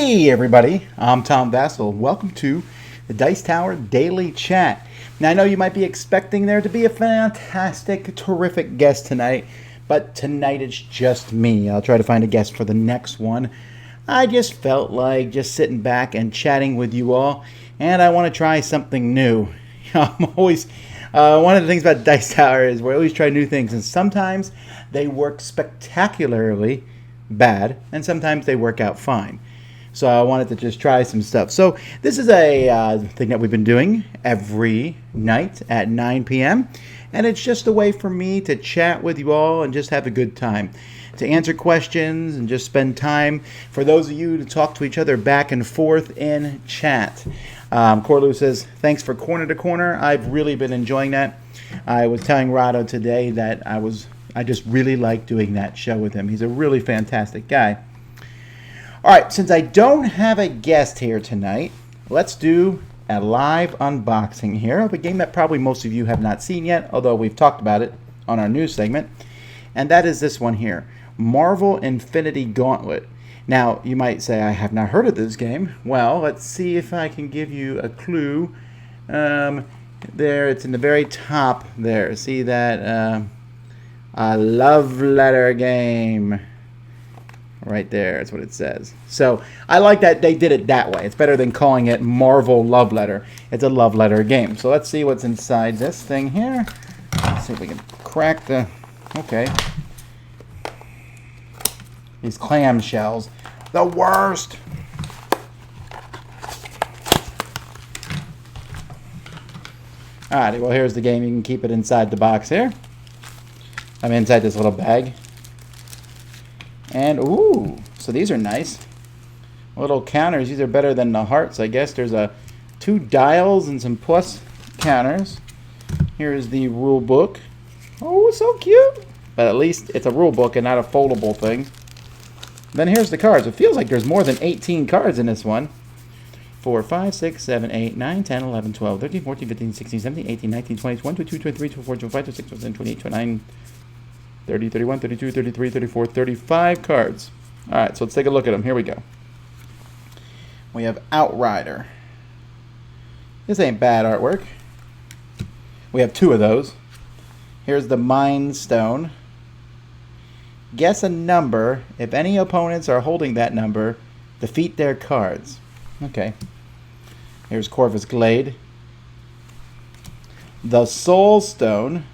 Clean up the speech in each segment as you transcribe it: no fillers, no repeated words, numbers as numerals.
Hey everybody, I'm Tom Vassell. Welcome to the Dice Tower Daily Chat. Now I know you might be expecting there to be a fantastic, terrific guest tonight, but tonight it's just me. I'll try to find a guest for the next one. I just felt like just sitting back and chatting with you all, and I want to try something new. I'm always one of the things about Dice Tower is we always try new things, and sometimes they work spectacularly bad, and sometimes they work out fine. So I wanted to just try some stuff. So this is a thing that we've been doing every night at 9 p.m. And it's just a way for me to chat with you all and just have a good time. To answer questions and just spend time for those of you to talk to each other back and forth in chat. Corlu says, thanks for Corner to Corner. I've really been enjoying that. I was telling Rahdo today that I just really like doing that show with him. He's a really fantastic guy. All right, since I don't have a guest here tonight, let's do a live unboxing here of a game that probably most of you have not seen yet, although we've talked about it on our news segment, and that is this one here, Marvel Infinity Gauntlet. Now, you might say, I have not heard of this game. Well, let's see if I can give you a clue. There, it's in the very top there. See that? A love letter game. Right there, that's what it says. So I like that they did it that way. It's better than calling it Marvel Love Letter. It's a love letter game. So let's see what's inside this thing here. Let's see if we can crack the... Okay. These clamshells. The worst! Alrighty, well here's the game. You can keep it inside the box here. I'm inside this little bag. And, ooh, so these are nice. Little counters. These are better than the hearts, I guess. There's 2 dials and some plus counters. Here's the rule book. Oh, so cute. But at least it's a rule book and not a foldable thing. Then here's the cards. It feels like there's more than 18 cards in this one. 4, 5, 6, 7, 8, 9, 10, 11, 12, 13, 14, 15, 16, 17, 18, 19, 20, 21, 22, 23, 24, 25, 26, 27, 28, 29, 30, 31, 32, 33, 34, 35 cards. All right, so let's take a look at them. Here we go. We have Outrider. This ain't bad artwork. We have 2 of those. Here's the Mind Stone. Guess a number. If any opponents are holding that number, defeat their cards. Okay. Here's Corvus Glade. The Soul Stone.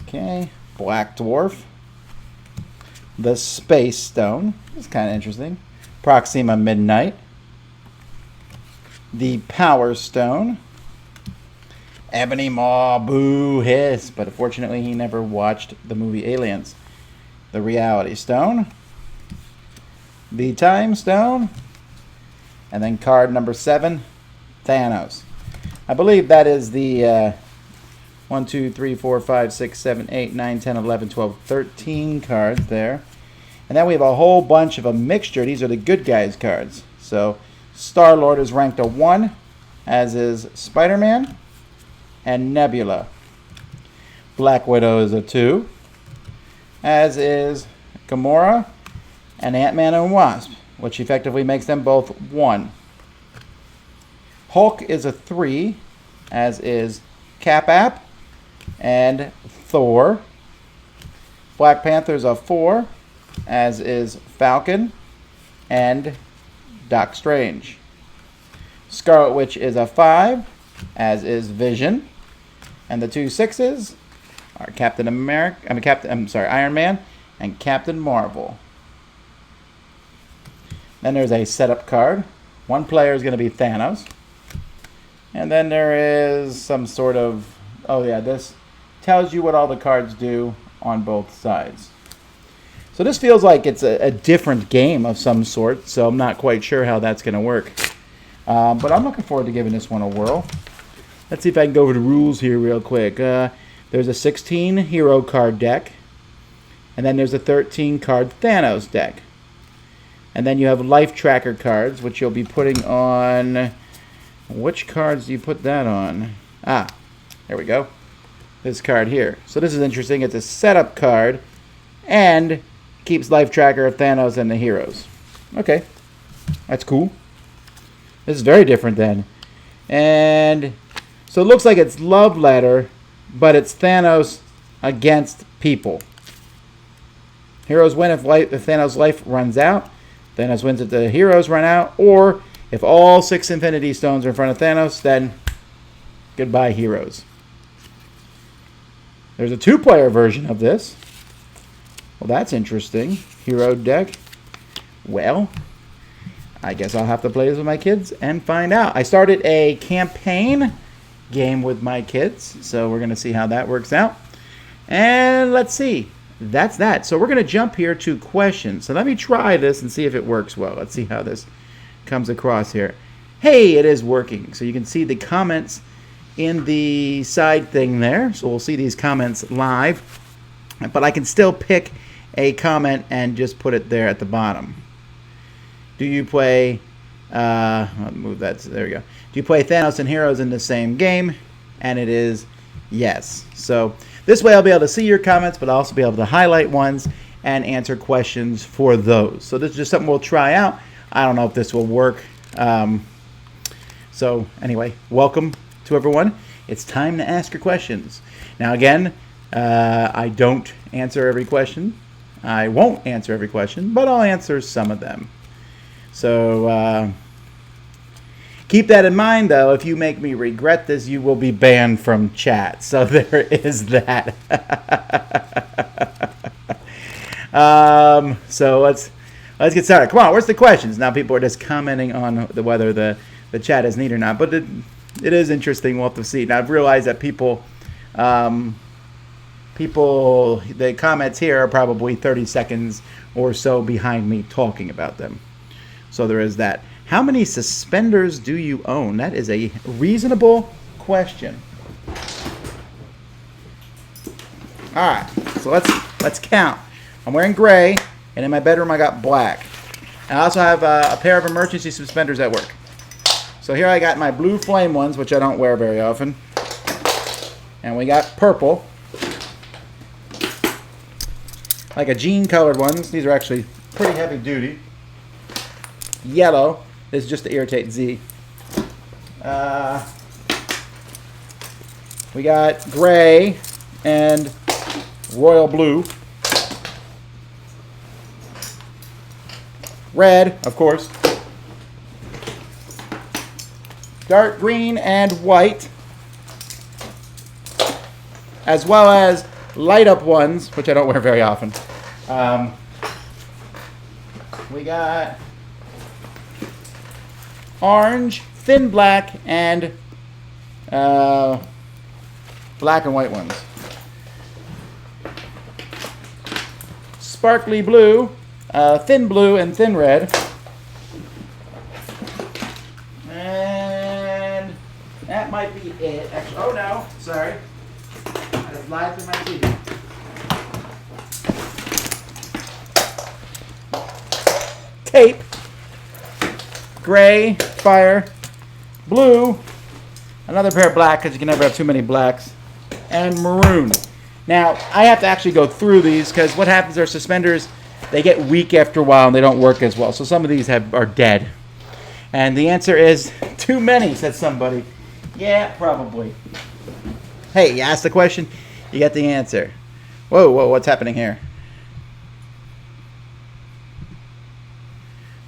Okay, Black Dwarf. The Space Stone. That's kind of interesting. Proxima Midnight. The Power Stone. Ebony Maw, boo, hiss. But unfortunately, he never watched the movie Aliens. The Reality Stone. The Time Stone. And then card number 7, Thanos. I believe that is the... 1, 2, 3, 4, 5, 6, 7, 8, 9, 10, 11, 12, 13 cards there. And then we have a whole bunch of a mixture. These are the good guys cards. So Star-Lord is ranked a 1, as is Spider-Man and Nebula. Black Widow is a 2, as is Gamora and Ant-Man and Wasp, which effectively makes them both 1. Hulk is a 3, as is Cap-App and Thor. Black Panther's a 4, as is Falcon and Doc Strange. Scarlet Witch is a 5, as is Vision. And the 2 6s are Iron Man and Captain Marvel. Then there's a setup card. One player is going to be Thanos. And then there is some sort of... Oh yeah, this tells you what all the cards do on both sides. So this feels like it's a different game of some sort, so I'm not quite sure how that's going to work. But I'm looking forward to giving this one a whirl. Let's see if I can go over the rules here real quick. There's a 16 hero card deck, and then there's a 13 card Thanos deck. And then you have life tracker cards, which you'll be putting on... Which cards do you put that on? Ah, there we go. This card here. So this is interesting. It's a setup card and keeps life tracker of Thanos and the heroes. Okay. That's cool. This is very different then. And so it looks like it's love letter, but it's Thanos against people. Heroes win if Thanos' life runs out. Thanos wins if the heroes run out. Or if all 6 Infinity Stones are in front of Thanos, then goodbye, heroes. There's a 2-player version of this. Well, that's interesting. Hero deck. Well, I guess I'll have to play this with my kids and find out. I started a campaign game with my kids, so we're going to see how that works out. And let's see. That's that. So we're going to jump here to questions. So let me try this and see if it works well. Let's see how this comes across here. Hey, it is working. So you can see the comments in the side thing there. So we'll see these comments live. But I can still pick a comment and just put it there at the bottom. Do you play... I'll move that. There we go. Do you play Thanos and Heroes in the same game? And it is yes. So this way I'll be able to see your comments, but I'll also be able to highlight ones and answer questions for those. So this is just something we'll try out. I don't know if this will work. So anyway, welcome to everyone. It's time to ask your questions. Now again, I don't answer every question. I won't answer every question, but I'll answer some of them. So keep that in mind, though. If you make me regret this, you will be banned from chat. So there is that. So let's get started. Come on, where's the questions? Now people are just commenting on whether the chat is neat or not. But it is interesting. We'll have to see. Now I've realized that people, the comments here are probably 30 seconds or so behind me talking about them. So there is that. How many suspenders do you own? That is a reasonable question. All right, so let's count. I'm wearing gray, and in my bedroom I got black. And I also have a pair of emergency suspenders at work. So here I got my blue flame ones, which I don't wear very often. And we got purple, like a jean colored ones. These are actually pretty heavy duty. Yellow is just to irritate Z. We got gray and royal blue. Red, of course. Dark green and white. As well as light up ones, which I don't wear very often. We got orange, thin black, and black and white ones. Sparkly blue, thin blue, and thin red. And that might be it. Actually, oh no, sorry. I just lied through my TV. Tape. Gray, fire, blue, another pair of black because you can never have too many blacks, and maroon. Now, I have to actually go through these because what happens are suspenders, they get weak after a while and they don't work as well. So some of these are dead. And the answer is too many, said somebody. Yeah, probably. Hey, you asked the question, you get the answer. Whoa, what's happening here?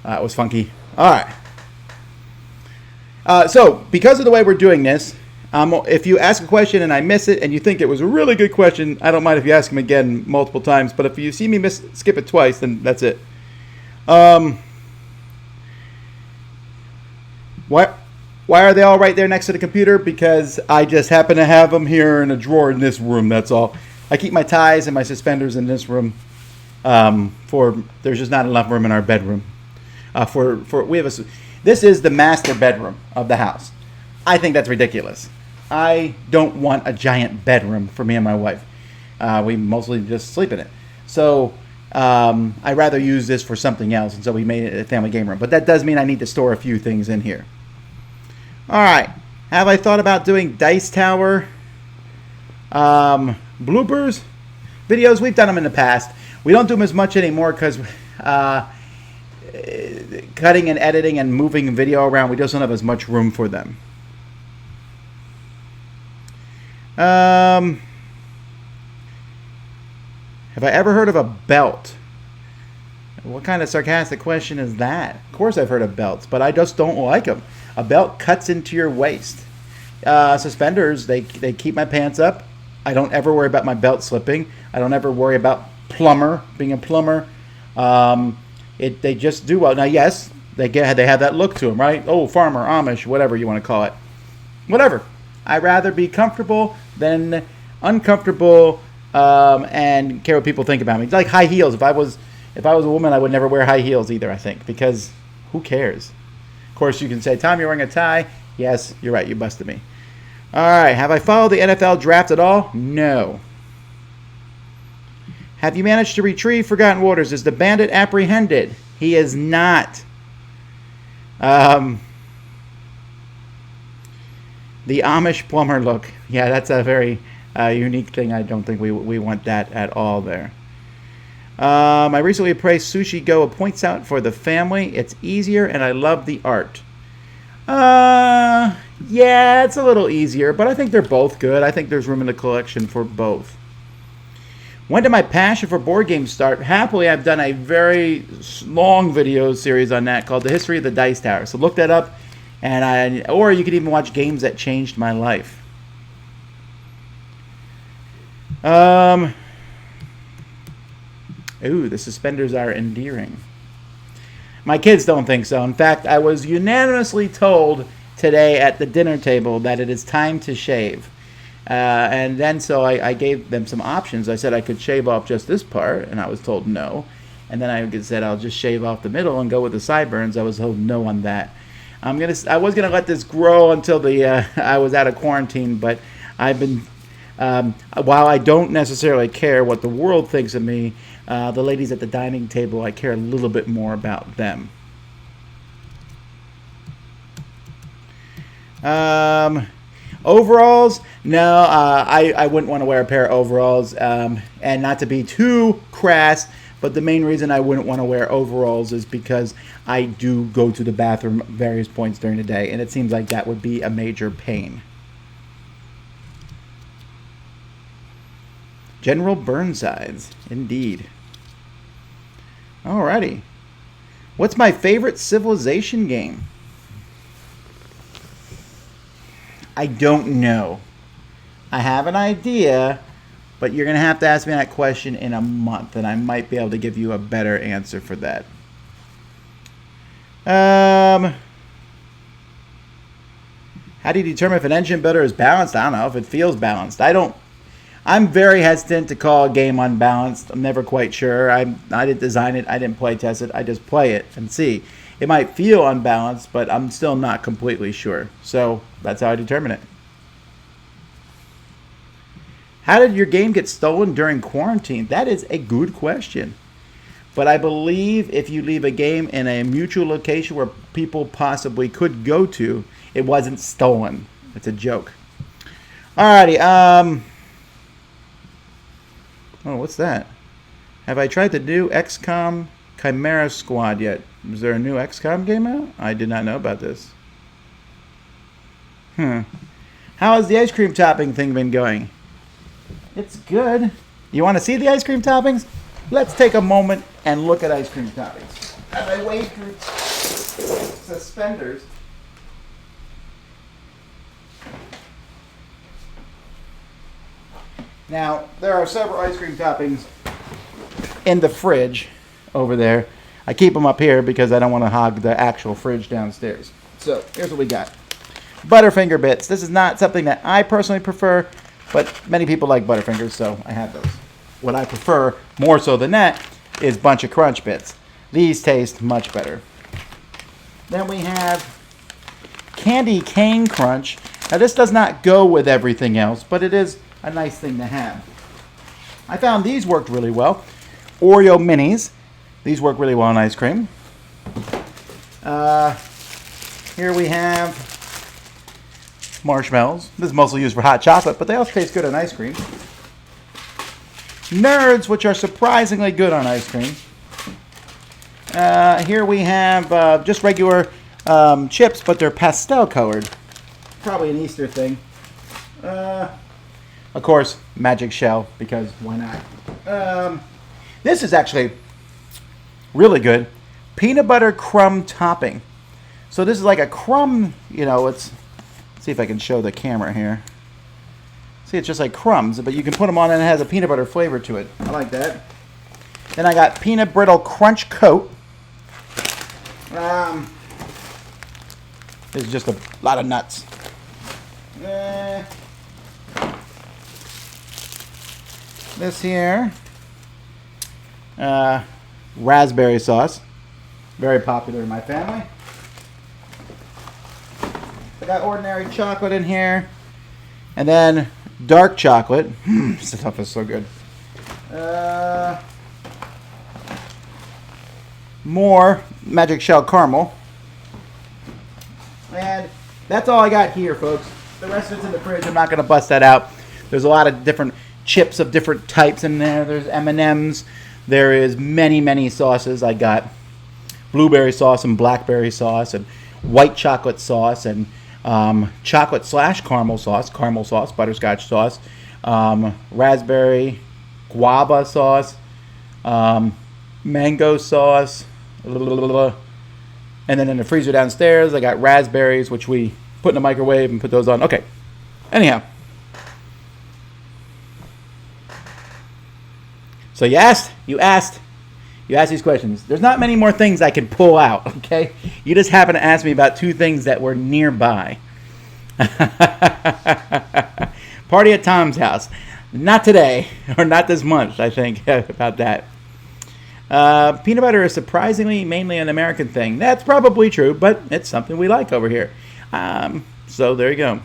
It was funky. All right. So, because of the way we're doing this, if you ask a question and I miss it and you think it was a really good question, I don't mind if you ask them again multiple times. But if you see me skip it twice, then that's it. Why are they all right there next to the computer? Because I just happen to have them here in a drawer in this room, that's all. I keep my ties and my suspenders in this room. There's just not enough room in our bedroom. This is the master bedroom of the house. I think that's ridiculous. I don't want a giant bedroom for me and my wife. We mostly just sleep in it. So I'd rather use this for something else, and so we made it a family game room. But that does mean I need to store a few things in here. All right. Have I thought about doing Dice Tower bloopers videos? We've done them in the past. We don't do them as much anymore because cutting and editing and moving video around, we just don't have as much room for them. Have I ever heard of a belt? What kind of sarcastic question is that? Of course I've heard of belts, but I just don't like them. A belt cuts into your waist. Suspenders, they keep my pants up. I don't ever worry about my belt slipping. I don't ever worry about being a plumber. They just do well. Now, yes, they have that look to them, right? Oh, farmer, Amish, whatever you want to call it. Whatever. I'd rather be comfortable than uncomfortable and care what people think about me. It's like high heels. If I was a woman, I would never wear high heels either, I think, because who cares? Of course, you can say, Tom, you're wearing a tie. Yes, you're right. You busted me. All right. Have I followed the NFL draft at all? No. Have you managed to retrieve Forgotten Waters? Is the bandit apprehended? He is not. The Amish plumber look. Yeah, that's a very unique thing. I don't think we want that at all there. I recently praised Sushi Go. It points out for the family. It's easier, and I love the art. Yeah, it's a little easier, but I think they're both good. I think there's room in the collection for both. When did my passion for board games start? Happily, I've done a very long video series on that called The History of the Dice Tower. So look that up, or you could even watch Games That Changed My Life. Ooh, the suspenders are endearing. My kids don't think so. In fact, I was unanimously told today at the dinner table that it is time to shave. And then so I gave them some options. I said I could shave off just this part, and I was told no. And then I said I'll just shave off the middle and go with the sideburns. I was told no on that. I was gonna let this grow until I was out of quarantine, but I've been while I don't necessarily care what the world thinks of me, the ladies at the dining table, I care a little bit more about them. Overalls? No, I wouldn't want to wear a pair of overalls. And not to be too crass, but the main reason I wouldn't want to wear overalls is because I do go to the bathroom at various points during the day, and it seems like that would be a major pain. General Burnsides, indeed. Alrighty. What's my favorite Civilization game? I don't know. I have an idea, but you're going to have to ask me that question in a month, and I might be able to give you a better answer for that. How do you determine if an engine builder is balanced? I don't know if it feels balanced. I'm very hesitant to call a game unbalanced. I'm never quite sure. I didn't design it. I didn't play test it. I just play it and see. It might feel unbalanced, but I'm still not completely sure. So that's how I determine it. How did your game get stolen during quarantine? That is a good question. But I believe if you leave a game in a mutual location where people possibly could go to, it wasn't stolen. It's a joke. Alrighty. Oh, what's that? Have I tried the new XCOM Chimera Squad yet? Is there a new XCOM game out? I did not know about this. How has the ice cream topping thing been going? It's good. You want to see the ice cream toppings? Let's take a moment and look at ice cream toppings. As I wade through suspenders. Now, there are several ice cream toppings in the fridge over there. I keep them up here because I don't want to hog the actual fridge downstairs. So, here's what we got. Butterfinger bits. This is not something that I personally prefer, but many people like Butterfingers, so I have those. What I prefer, more so than that, is Bunch of Crunch bits. These taste much better. Then we have Candy Cane Crunch. Now, this does not go with everything else, but it is a nice thing to have. I found these worked really well. Oreo Minis. These work really well on ice cream. Here we have marshmallows. This is mostly used for hot chocolate, but they also taste good on ice cream. Nerds, which are surprisingly good on ice cream. Here we have just regular chips, but they're pastel colored. Probably an Easter thing. Of course, magic shell, because why not? This is actually really good. Peanut butter crumb topping. So this is like a crumb, you know, let's see if I can show the camera here. See, it's just like crumbs, but you can put them on and it has a peanut butter flavor to it. I like that. Then I got peanut brittle crunch coat. This is just a lot of nuts. This here, raspberry sauce, very popular in my family. I got ordinary chocolate in here, and then dark chocolate. This stuff is so good. More magic shell caramel, and that's all I got here, folks. The rest of it's in the fridge. I'm not going to bust that out. There's a lot of different chips of different types in there. There's M&Ms. There is many sauces. I got blueberry sauce and blackberry sauce and white chocolate sauce and chocolate / caramel sauce, butterscotch sauce, raspberry, guava sauce, mango sauce, and then in the freezer downstairs I got raspberries, which we put in the microwave and put those on. Okay, anyhow. So you asked these questions. There's not many more things I can pull out, okay? You just happen to ask me about two things that were nearby. Party at Tom's house. Not today, or not this month, I think, about that. Peanut butter is surprisingly mainly an American thing. That's probably true, but it's something we like over here. So there you go.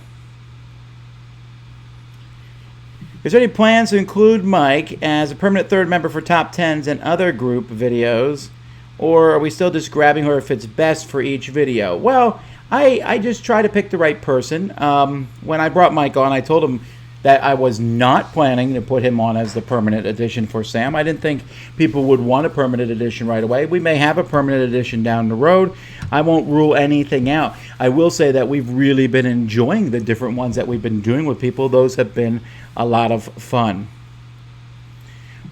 Is there any plans to include Mike as a permanent third member for Top 10s and other group videos? Or are we still just grabbing whoever fits best for each video? Well, I just try to pick the right person. When I brought Mike on, I told him that I was not planning to put him on as the permanent addition for Sam. I didn't think people would want a permanent addition right away. We may have a permanent addition down the road. I won't rule anything out. I will say that we've really been enjoying the different ones that we've been doing with people. Those have been a lot of fun.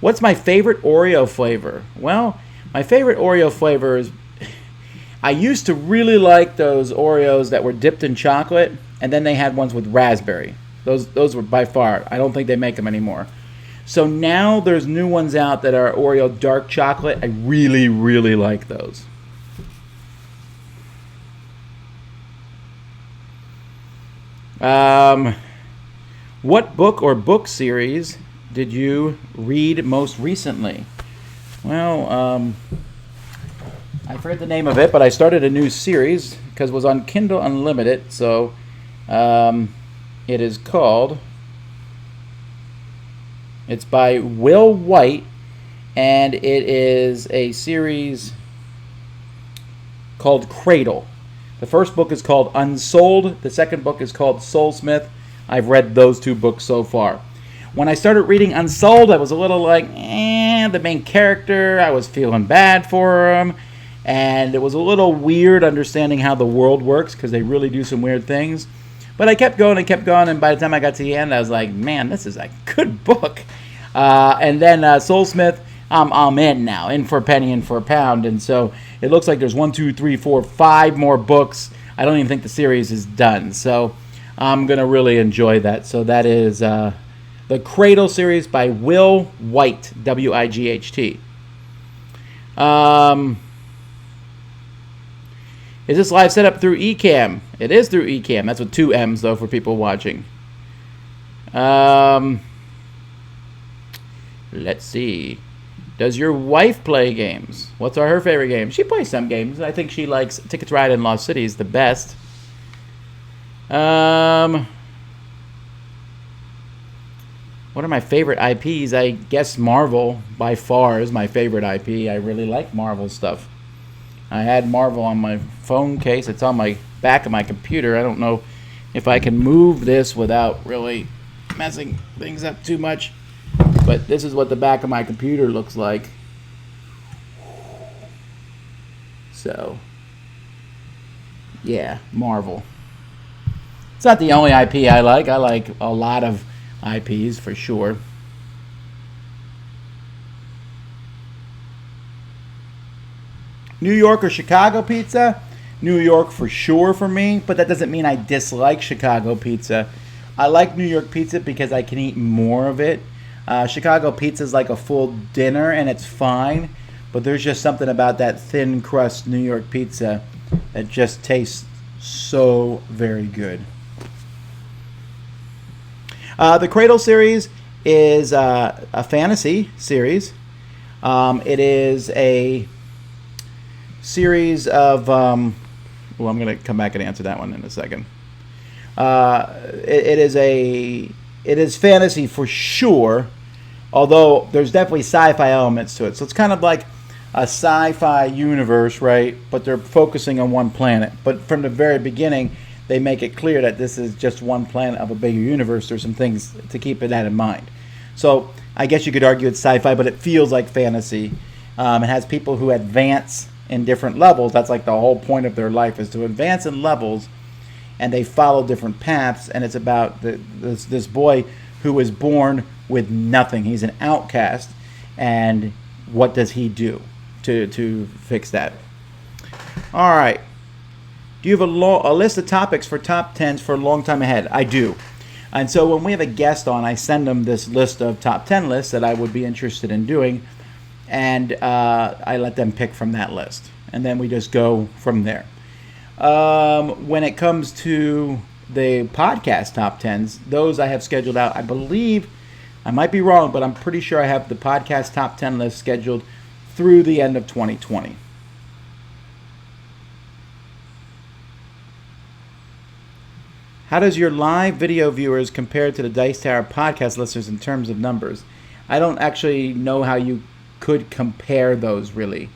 What's my favorite Oreo flavor? Well, my favorite Oreo flavor is, I used to really like those Oreos that were dipped in chocolate, and then they had ones with raspberry. Those were by far. I don't think they make them anymore. So now there's new ones out that are Oreo dark chocolate. I really, really like those. What book or book series did you read most recently? Well, I forget the name of it, but I started a new series because it was on Kindle Unlimited. So it is called, it's by Will White, and it is a series called Cradle. The first book is called Unsold. The second book is called Soulsmith. I've read those two books so far. When I started reading Unsold, I was a little like, the main character, I was feeling bad for him. And it was a little weird understanding how the world works because they really do some weird things. But I kept going, and by the time I got to the end, I was like, man, this is a good book. And then Soulsmith, I'm in now, in for a penny, in for a pound. And so it looks like there's 1, 2, 3, 4, 5 more books. I don't even think the series is done. So I'm going to really enjoy that. So that is the Cradle series by Will White, W-I-G-H-T. Is this live set up through Ecamm? It is through Ecamm. That's with 2 M's, though, for people watching. Let's see. Does your wife play games? What's her favorite game? She plays some games. I think she likes Ticket to Ride in Lost City is the best. What are my favorite IPs? I guess Marvel, by far, is my favorite IP. I really like Marvel stuff. I had Marvel on my phone case. It's on my back of my computer. I don't know if I can move this without really messing things up too much. But this is what the back of my computer looks like. So, yeah, Marvel. It's not the only IP I like. I like a lot of IPs for sure. New York or Chicago pizza? New York for sure for me, but that doesn't mean I dislike Chicago pizza. I like New York pizza because I can eat more of it. Chicago pizza is like a full dinner and it's fine, but there's just something about that thin crust New York pizza that just tastes so very good. The Cradle series is a fantasy series. It is a series of... well, I'm going to come back and answer that one in a second. It is fantasy for sure, although there's definitely sci-fi elements to it. So it's kind of like a sci-fi universe, right? But they're focusing on one planet. But from the very beginning, they make it clear that this is just one planet of a bigger universe. There's some things to keep that in mind. So I guess you could argue it's sci-fi, but it feels like fantasy. It has people who advance in different levels. That's like the whole point of their life, is to advance in levels, and they follow different paths. And it's about this boy who was born with nothing. He's an outcast, and what does he do to fix that? All right. Do you have a list of topics for top 10s for a long time ahead? I do. And so when we have a guest on, I send them this list of top 10 lists that I would be interested in doing, and I let them pick from that list. And then we just go from there. When it comes to the podcast top 10s, those I have scheduled out. I believe, I might be wrong, but I'm pretty sure I have the podcast top 10 list scheduled through the end of 2020. How does your live video viewers compare to the Dice Tower podcast listeners in terms of numbers? I don't actually know how you could compare those really.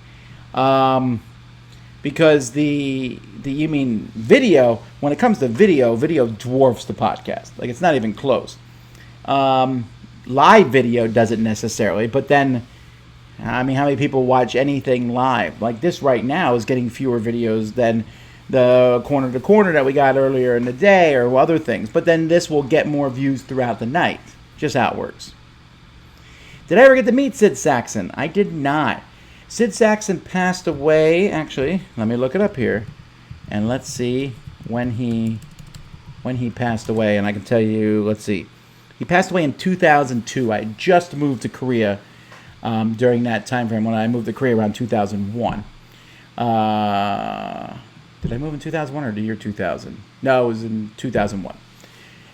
Because you mean video, when it comes to video dwarfs the podcast. Like, it's not even close. Live video doesn't necessarily, but then, I mean, how many people watch anything live? Like this right now is getting fewer videos than the corner to corner that we got earlier in the day or other things. But then this will get more views throughout the night. Just how it works. Did I ever get to meet Sid Saxon? I did not. Sid Saxon passed away, actually, let me look it up here. And let's see when he passed away. And I can tell you, let's see. He passed away in 2002. I just moved to Korea during that time frame, when I moved to Korea around 2001. Did I move in 2001 or the year 2000? No, it was in 2001.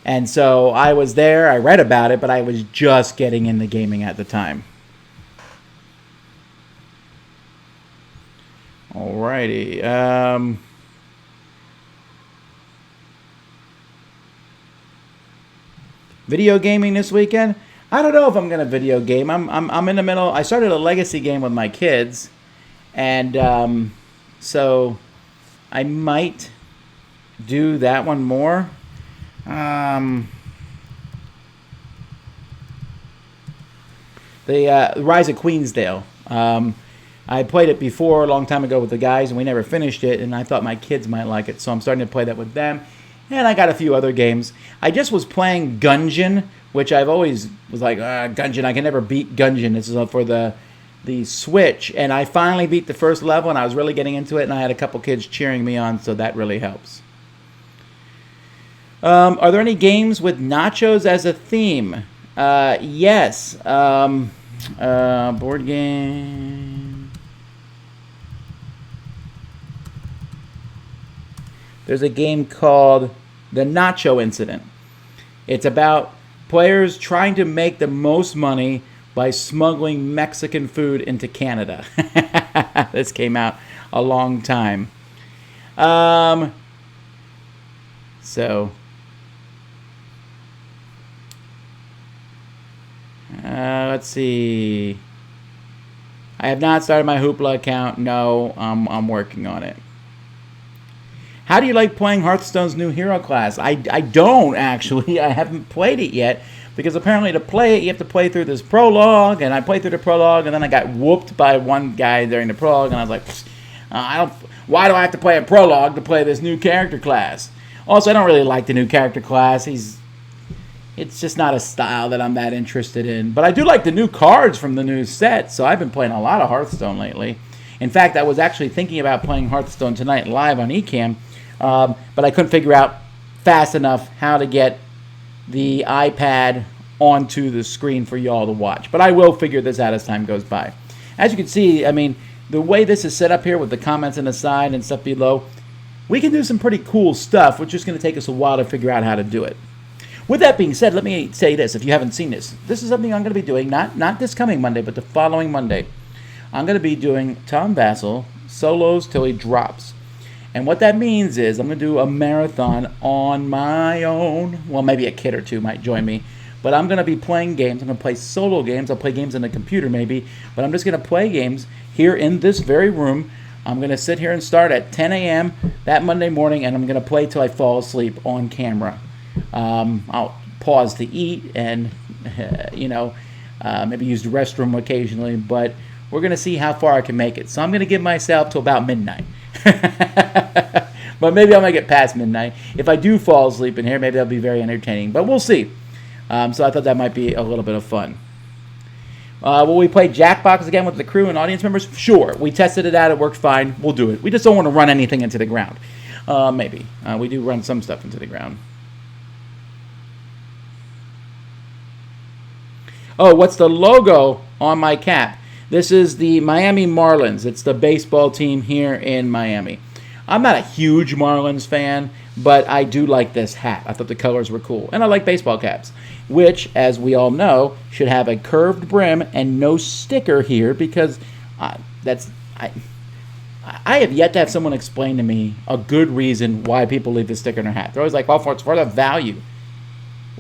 And so I was there. I read about it, but I was just getting into gaming at the time. Alrighty. Video gaming this weekend? I don't know if I'm gonna video game. I'm in the middle. I started a legacy game with my kids, and so I might do that one more. The Rise of Queensdale. I played it before a long time ago with the guys, and we never finished it, and I thought my kids might like it, so I'm starting to play that with them. And I got a few other games. I just was playing Gungeon, which I've always was like, Gungeon, I can never beat Gungeon. This is for the Switch, and I finally beat the first level, and I was really getting into it, and I had a couple kids cheering me on, so that really helps. Are there any games with nachos as a theme? Yes. Board game. There's a game called The Nacho Incident. It's about players trying to make the most money by smuggling Mexican food into Canada. This came out a long time. Let's see. I have not started my Hoopla account. No, I'm working on it. How do you like playing Hearthstone's new hero class? I don't, actually. I haven't played it yet, because apparently to play it, you have to play through this prologue, and I played through the prologue, and then I got whooped by one guy during the prologue, and I was like, I don't. Why do I have to play a prologue to play this new character class? Also, I don't really like the new character class. It's just not a style that I'm that interested in. But I do like the new cards from the new set, so I've been playing a lot of Hearthstone lately. In fact, I was actually thinking about playing Hearthstone tonight live on Ecamm, but I couldn't figure out fast enough how to get the iPad onto the screen for y'all to watch. But I will figure this out as time goes by. As you can see, I mean, the way this is set up here with the comments on the side and stuff below, we can do some pretty cool stuff. It's just going to take us a while to figure out how to do it. With that being said, let me say this. If you haven't seen this, this is something I'm going to be doing, not this coming Monday, but the following Monday. I'm going to be doing Tom Vasel solos till he drops. And what that means is I'm going to do a marathon on my own. Well, maybe a kid or two might join me. But I'm going to be playing games. I'm going to play solo games. I'll play games on the computer maybe. But I'm just going to play games here in this very room. I'm going to sit here and start at 10 a.m. that Monday morning, and I'm going to play till I fall asleep on camera. I'll pause to eat and, maybe use the restroom occasionally. But we're going to see how far I can make it. So I'm going to give myself to about midnight. But maybe I'll make it past midnight. If I do fall asleep in here, maybe that'll be very entertaining. But we'll see. So I thought that might be a little bit of fun. Will we play Jackbox again with the crew and audience members? Sure. We tested it out. It worked fine. We'll do it. We just don't want to run anything into the ground. Maybe. We do run some stuff into the ground. Oh, what's the logo on my cap? This is the Miami Marlins. It's the baseball team here in Miami. I'm not a huge Marlins fan, but I do like this hat. I thought the colors were cool. And I like baseball caps, which, as we all know, should have a curved brim and no sticker here because I have yet to have someone explain to me a good reason why people leave the sticker in their hat. They're always like, well, it's for the value.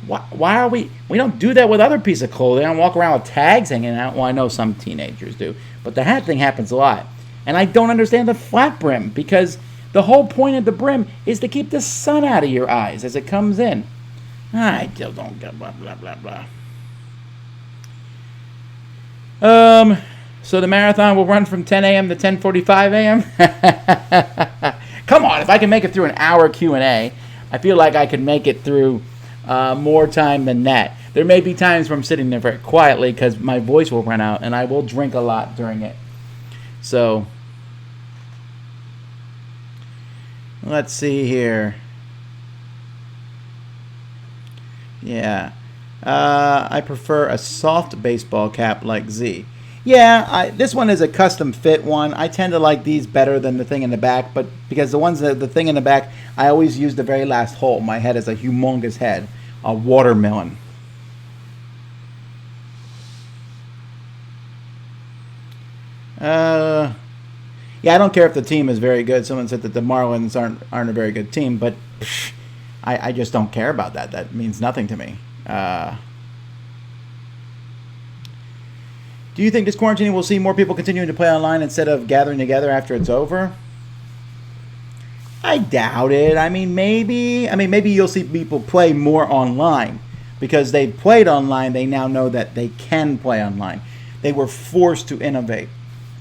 Why are we don't do that with other pieces of clothing. I don't walk around with tags hanging out. Well, I know some teenagers do. But the hat thing happens a lot. And I don't understand the flat brim because the whole point of the brim is to keep the sun out of your eyes as it comes in. I still don't get blah, blah, blah, blah. So the marathon will run from 10 a.m. to 10:45 a.m.? Come on, if I can make it through an hour Q&A, I feel like I can make it through more time than that. There may be times where I'm sitting there very quietly because my voice will run out and I will drink a lot during it. So, let's see here. Yeah. I prefer a soft baseball cap like Z. Yeah, this one is a custom fit one. I tend to like these better than the thing in the back, but because the thing in the back, I always use the very last hole. My head is a humongous head, a watermelon. Yeah, I don't care if the team is very good. Someone said that the Marlins aren't a very good team, but I just don't care about that. That means nothing to me. Do you think this quarantine will see more people continuing to play online instead of gathering together after it's over? I doubt it. I mean, maybe you'll see people play more online because they've played online. They now know that they can play online. They were forced to innovate.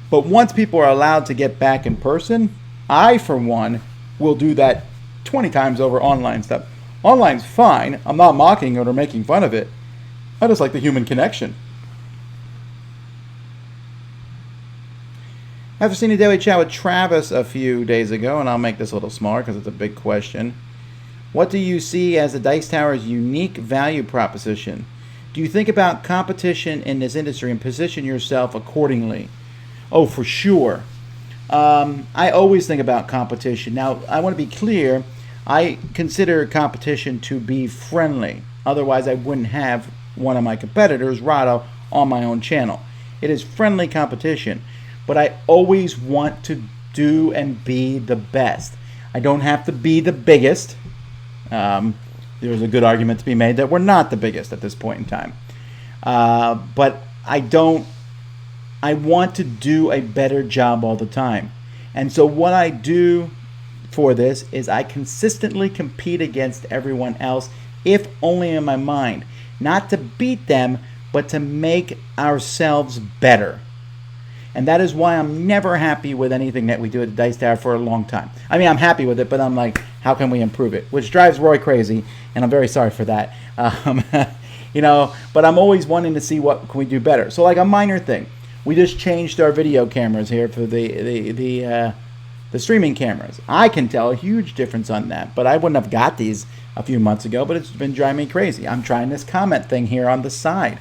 But once people are allowed to get back in person, I, for one, will do that 20 times over online stuff. Online's fine. I'm not mocking it or making fun of it. I just like the human connection. After seeing a daily chat with Travis a few days ago, and I'll make this a little smaller because it's a big question, what do you see as the Dice Tower's unique value proposition? Do you think about competition in this industry and position yourself accordingly? Oh, for sure. I always think about competition. Now, I want to be clear. I consider competition to be friendly. Otherwise, I wouldn't have one of my competitors, Rahdo, on my own channel. It is friendly competition. But I always want to do and be the best. I don't have to be the biggest. There's a good argument to be made that we're not the biggest at this point in time. But I want to do a better job all the time. And so what I do for this is I consistently compete against everyone else, if only in my mind. Not to beat them, but to make ourselves better. And that is why I'm never happy with anything that we do at the Dice Tower for a long time. I mean, I'm happy with it, but I'm like, how can we improve it? Which drives Roy crazy, and I'm very sorry for that. But I'm always wanting to see what can we do better. So like a minor thing, we just changed our video cameras here for the streaming cameras. I can tell a huge difference on that, but I wouldn't have got these a few months ago, but it's been driving me crazy. I'm trying this comment thing here on the side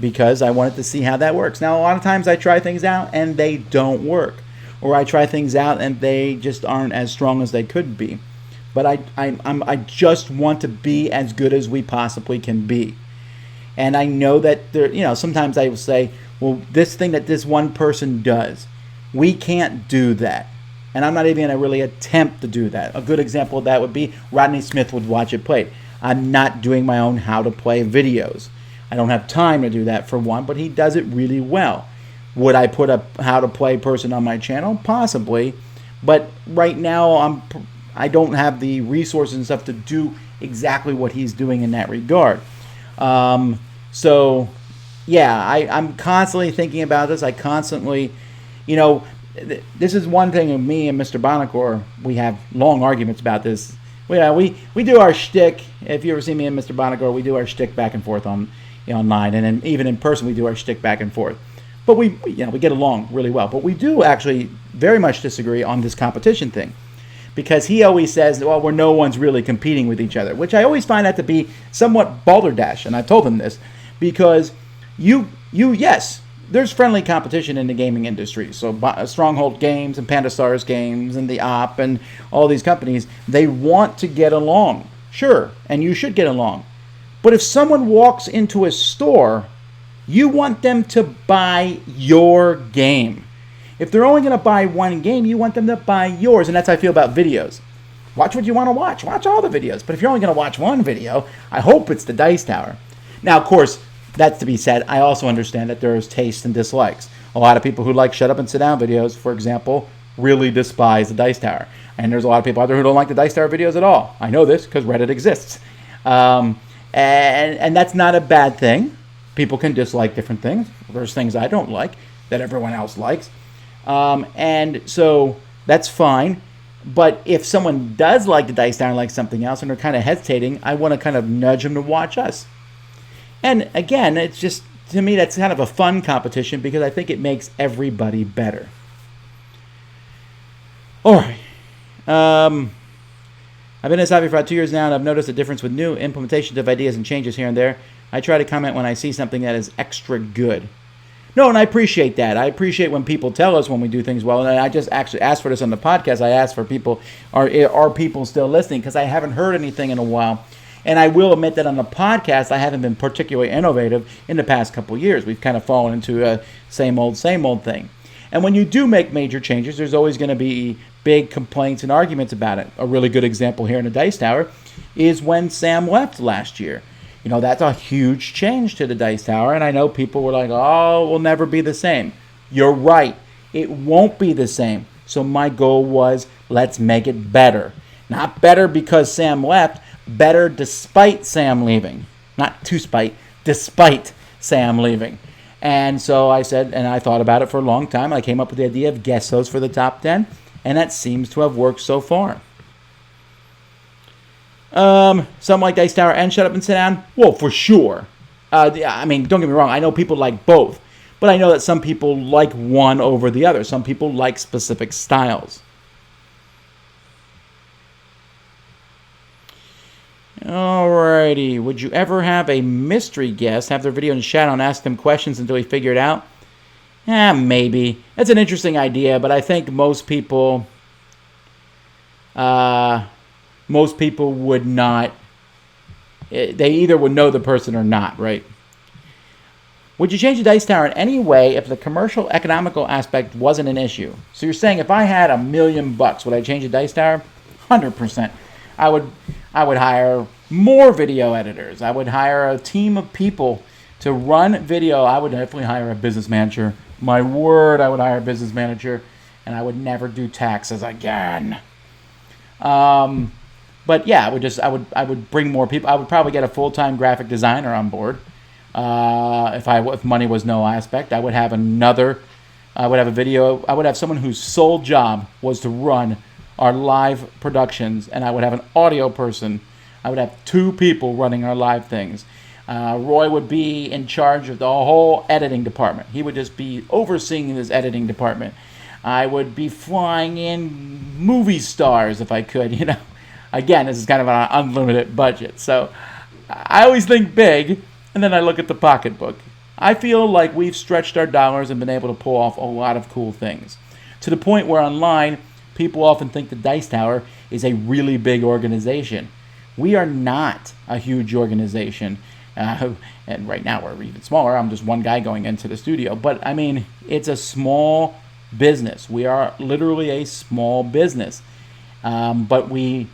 because I wanted to see how that works. Now, a lot of times I try things out and they don't work, or I try things out and they just aren't as strong as they could be. But I just want to be as good as we possibly can be. And I know that sometimes I will say, well, this thing that this one person does, we can't do that. And I'm not even going to really attempt to do that. A good example of that would be Rodney Smith would watch it played. I'm not doing my own how to play videos. I don't have time to do that for one, but he does it really well. Would I put a how to play person on my channel? Possibly. But right now I don't have the resources and stuff to do exactly what he's doing in that regard. I'm constantly thinking about this. I constantly, this is one thing of me and Mr. Bonacor. We have long arguments about this. We do our shtick. If you ever see me and Mr. Bonacor, we do our shtick back and forth online, and then even in person, we do our shtick back and forth. But we get along really well. But we do actually very much disagree on this competition thing, because he always says, well, where no one's really competing with each other, which I always find that to be somewhat balderdash. And I told him this because yes, there's friendly competition in the gaming industry. So Stronghold Games and Panda Stars Games and the Op and all these companies, they want to get along. Sure, and you should get along. But if someone walks into a store, you want them to buy your game. If they're only going to buy one game, you want them to buy yours. And that's how I feel about videos. Watch what you want to watch. Watch all the videos. But if you're only going to watch one video, I hope it's the Dice Tower. Now, of course, that's to be said. I also understand that there's tastes and dislikes. A lot of people who like shut up and sit down videos, for example, really despise the Dice Tower. And there's a lot of people out there who don't like the Dice Tower videos at all. I know this because Reddit exists. And that's not a bad thing. People can dislike different things. There's things I don't like that everyone else likes. And so that's fine. But if someone does like the Dice Tower and like something else and they're kind of hesitating, I want to kind of nudge them to watch us. And again, it's just, to me, that's kind of a fun competition because I think it makes everybody better. All right. I've been in this hobby for about 2 years now, and I've noticed a difference with new implementations of ideas and changes here and there. I try to comment when I see something that is extra good. No, and I appreciate that. I appreciate when people tell us when we do things well. And I just actually asked for this on the podcast. I asked for people, are people still listening? Because I haven't heard anything in a while. And I will admit that on the podcast, I haven't been particularly innovative in the past couple of years. We've kind of fallen into a same old thing. And when you do make major changes, there's always going to be big complaints and arguments about it. A really good example here in the Dice Tower is when Sam left last year. That's a huge change to the Dice Tower. And I know people were like, oh, we'll never be the same. You're right. It won't be the same. So my goal was, let's make it better. Not better because Sam left. Better despite Sam leaving. Not to spite, despite Sam leaving. And so I said, and I thought about it for a long time. I came up with the idea of guest hosts for the top 10. And that seems to have worked so far. Some like Dice Tower and Shut Up and Sit Down. Well, for sure. Don't get me wrong. I know people like both. But I know that some people like one over the other. Some people like specific styles. Alrighty. Would you ever have a mystery guest have their video in shadow and ask them questions until we figure it out? Maybe. That's an interesting idea, but I think most people would not. They either would know the person or not, right? Would you change the Dice Tower in any way if the commercial economical aspect wasn't an issue? So you're saying if I had $1 million, would I change the Dice Tower? 100%. I would hire more video editors. I would hire a team of people to run video. I would definitely hire a business manager. My word, I would hire a business manager, and I would never do taxes again. But yeah, I would bring more people. I would probably get a full-time graphic designer on board. If money was no aspect, I would have another. I would have a video. I would have someone whose sole job was to run our live productions, and I would have an audio person. I would have 2 people running our live things. Roy would be in charge of the whole editing department. He would just be overseeing this editing department. I would be flying in movie stars if I could, you know. Again, this is kind of an unlimited budget. So I always think big, and then I look at the pocketbook. I feel like we've stretched our dollars and been able to pull off a lot of cool things. To the point where online, people often think the Dice Tower is a really big organization. We are not a huge organization. And right now we're even smaller. I'm just one guy going into the studio. But, I mean, it's a small business. We are literally a small business. But we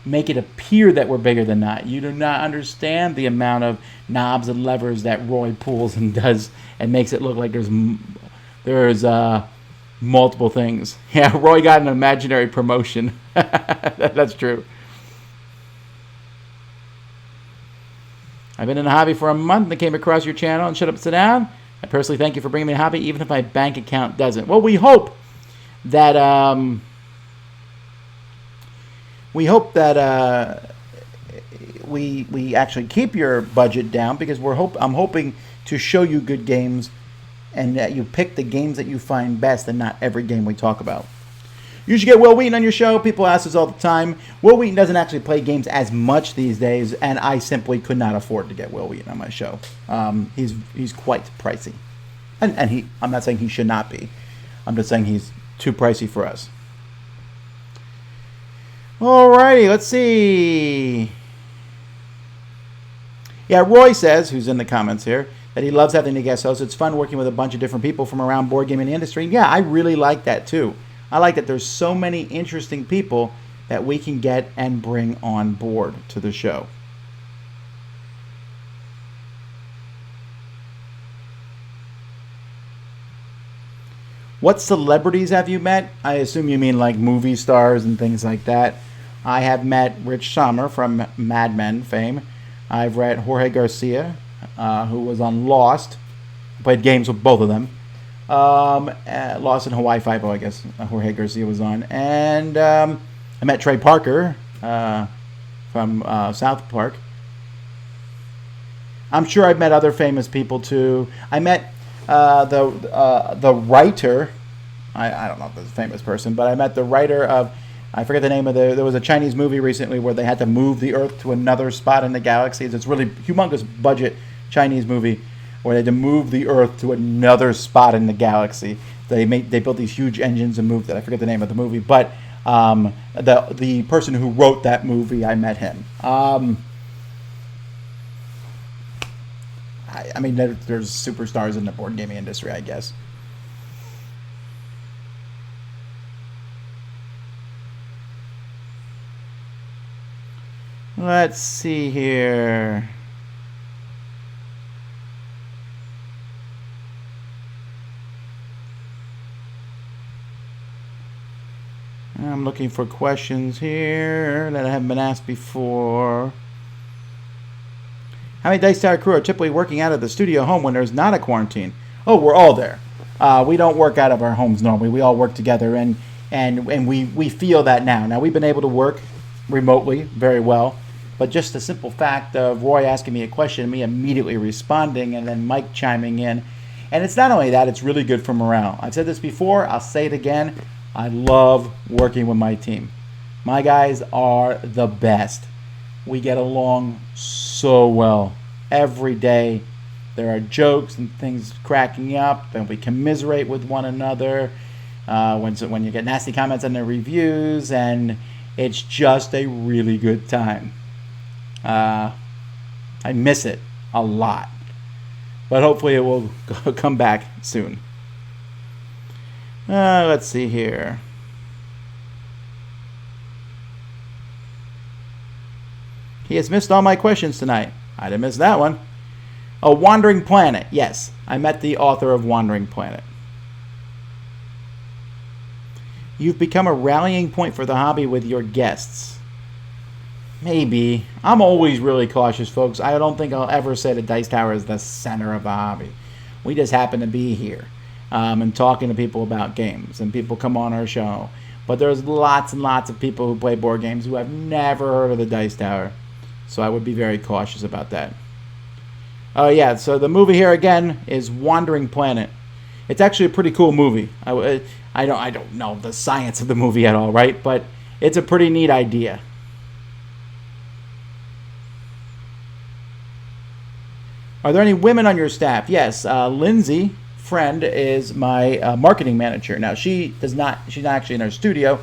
make it appear that we're bigger than that. You do not understand the amount of knobs and levers that Roy pulls and does and makes it look like there's multiple things. Yeah, Roy got an imaginary promotion. That's true. I've been in the hobby for a month and came across your channel and shut up, sit down. I personally thank you for bringing me a hobby, even if my bank account doesn't. Well, we hope that we actually keep your budget down, because I'm hoping to show you good games and that you pick the games that you find best and not every game we talk about. You should get Will Wheaton on your show. People ask us all the time. Will Wheaton doesn't actually play games as much these days, and I simply could not afford to get Will Wheaton on my show. He's quite pricey. And I'm not saying he should not be. I'm just saying he's too pricey for us. Alrighty, let's see. Yeah, Roy says, who's in the comments here, that he loves having the guest host. It's fun working with a bunch of different people from around board gaming industry. Yeah, I really like that too. I like that there's so many interesting people that we can get and bring on board to the show. What celebrities have you met? I assume you mean like movie stars and things like that. I have met Rich Sommer from Mad Men fame. I've read Jorge Garcia, who was on Lost. Played games with both of them. Lost in Hawaii Five-O, I guess Jorge Garcia was on. And I met Trey Parker from South Park. I'm sure I've met other famous people too. I met the writer. I don't know if this is a famous person, but I met the writer of, I forget the name of there was a Chinese movie recently where they had to move the Earth to another spot in the galaxy. It's really humongous budget Chinese movie where they had to move the Earth to another spot in the galaxy. They built these huge engines and moved it. I forget the name of the movie, but the person who wrote that movie, I met him. I mean, there's superstars in the board gaming industry, I guess. Let's see here. I'm looking for questions here that haven't been asked before. How many Dice Tower crew are typically working out of the studio home when there's not a quarantine? Oh, we're all there. We don't work out of our homes normally. We all work together, and we feel that now. Now, we've been able to work remotely very well, but just the simple fact of Roy asking me a question, me immediately responding, and then Mike chiming in. And it's not only that, it's really good for morale. I've said this before, I'll say it again. I love working with my team. My guys are the best. We get along so well. Every day there are jokes and things cracking up, and we commiserate with one another when you get nasty comments on the reviews, and it's just a really good time. I miss it a lot, but hopefully it will come back soon. Let's see here. He has missed all my questions tonight. I didn't miss that one. A Wandering Planet. Yes, I met the author of Wandering Planet. You've become a rallying point for the hobby with your guests. Maybe. I'm always really cautious, folks. I don't think I'll ever say the Dice Tower is the center of the hobby. We just happen to be here and talking to people about games, and people come on our show. But there's lots and lots of people who play board games who have never heard of the Dice Tower. So I would be very cautious about that. Oh, yeah, so the movie here again is Wandering Planet. It's actually a pretty cool movie. I don't know the science of the movie at all, right? But it's a pretty neat idea. Are there any women on your staff? Yes, Lindsay, friend, is my marketing manager. Now she's not actually in our studio.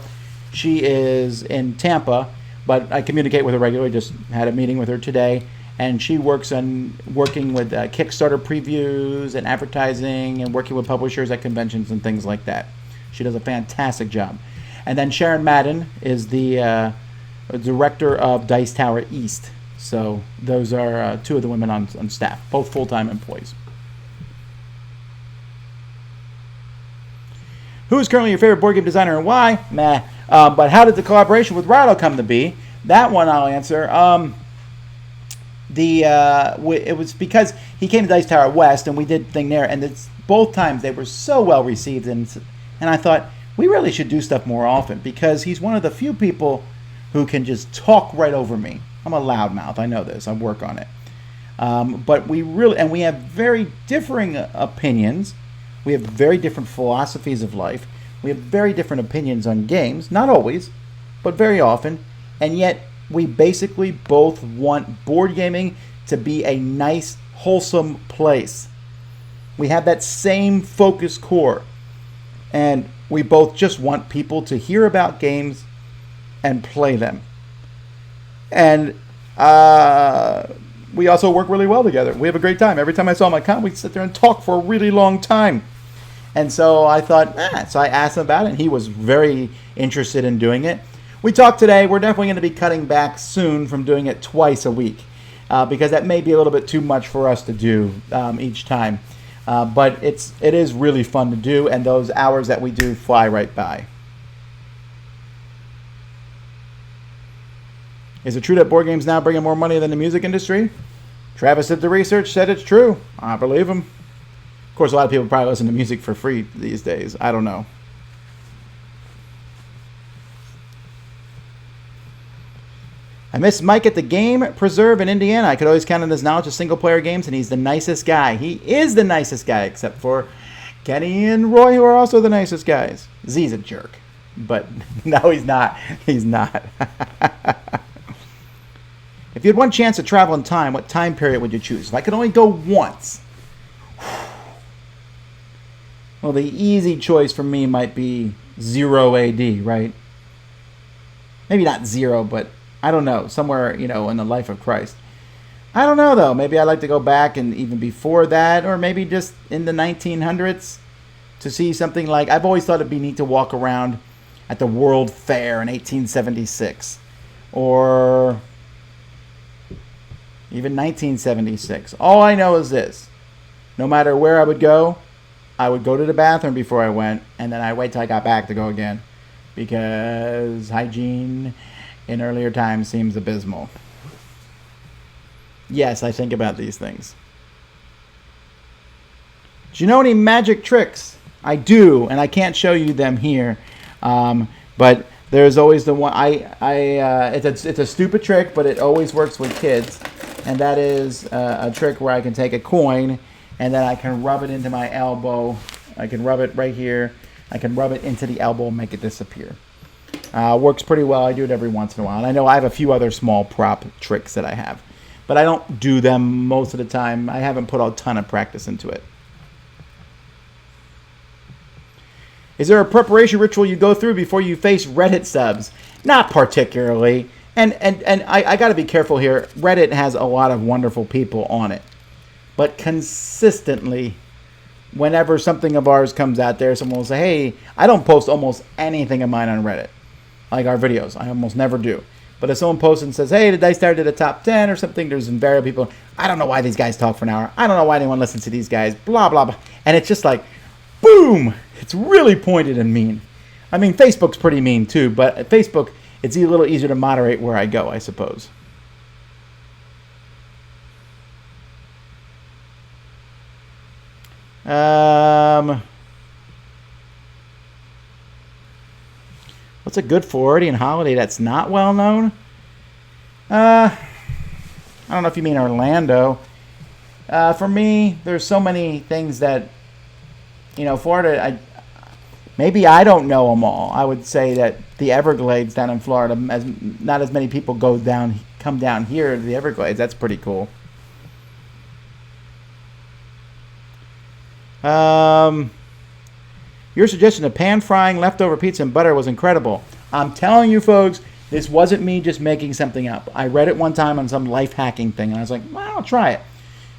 She is in Tampa, but I communicate with her regularly. Just had a meeting with her today, and she working with Kickstarter previews and advertising and working with publishers at conventions and things like that. She does a fantastic job. And then Sharon Madden is the director of Dice Tower East. So those are two of the women on staff, both full-time employees. Who is currently your favorite board game designer and why? Meh. But how did the collaboration with Rahdo come to be? That one I'll answer. It was because he came to Dice Tower West and we did the thing there, and both times they were so well received, and I thought we really should do stuff more often because he's one of the few people who can just talk right over me. I'm a loudmouth. I know this. I work on it. But we have very differing opinions. We have very different philosophies of life. We have very different opinions on games. Not always, but very often. And yet we basically both want board gaming to be a nice, wholesome place. We have that same focus core. And we both just want people to hear about games and play them. And we also work really well together. We have a great time. Every time I saw him at con, we'd sit there and talk for a really long time. And so I thought, so I asked him about it, and he was very interested in doing it. We talked today. We're definitely going to be cutting back soon from doing it twice a week because that may be a little bit too much for us to do each time. But it is really fun to do, and those hours that we do fly right by. Is it true that board games now bringing more money than the music industry? Travis did the research, said it's true. I believe him. Of course, a lot of people probably listen to music for free these days. I don't know. I miss Mike at the Game Preserve in Indiana. I could always count on his knowledge of single-player games, and he's the nicest guy. He is the nicest guy, except for Kenny and Roy, who are also the nicest guys. Z's a jerk. But no, he's not. He's not. If you had one chance to travel in time, what time period would you choose? If I could only go once. Well, the easy choice for me might be 0 AD, right? Maybe not 0, but I don't know. Somewhere, in the life of Christ. I don't know, though. Maybe I'd like to go back and even before that, or maybe just in the 1900s to see something like... I've always thought it'd be neat to walk around at the World Fair in 1876. Or... even 1976. All I know is this. No matter where I would go to the bathroom before I went, and then I'd wait till I got back to go again. Because hygiene in earlier times seems abysmal. Yes, I think about these things. Do you know any magic tricks? I do, and I can't show you them here. But there's always the one. It's a stupid trick, but it always works with kids. And that is a trick where I can take a coin and then I can rub it into my elbow. I can rub it right here. I can rub it into the elbow and make it disappear. Works pretty well. I do it every once in a while. And I know I have a few other small prop tricks that I have. But I don't do them most of the time. I haven't put a ton of practice into it. Is there a preparation ritual you go through before you face Reddit subs? Not particularly. And I got to be careful here. Reddit has a lot of wonderful people on it. But consistently, whenever something of ours comes out there, someone will say, hey, I don't post almost anything of mine on Reddit. Like our videos. I almost never do. But if someone posts and says, hey, the Dice Tower did a top 10 or something, there's invariably people, I don't know why these guys talk for an hour. I don't know why anyone listens to these guys. Blah, blah, blah. And it's just like, boom! It's really pointed and mean. I mean, Facebook's pretty mean too, but Facebook it's a little easier to moderate where I go, I suppose. What's a good Floridian holiday that's not well known? I don't know if you mean Orlando. For me, there's so many things that, Florida, maybe I don't know them all. I would say that the Everglades down in Florida, not as many people come down here to the Everglades. That's pretty cool. Your suggestion of pan frying leftover pizza and butter was incredible. I'm telling you, folks, this wasn't me just making something up. I read it one time on some life hacking thing, and I was like, well, I'll try it.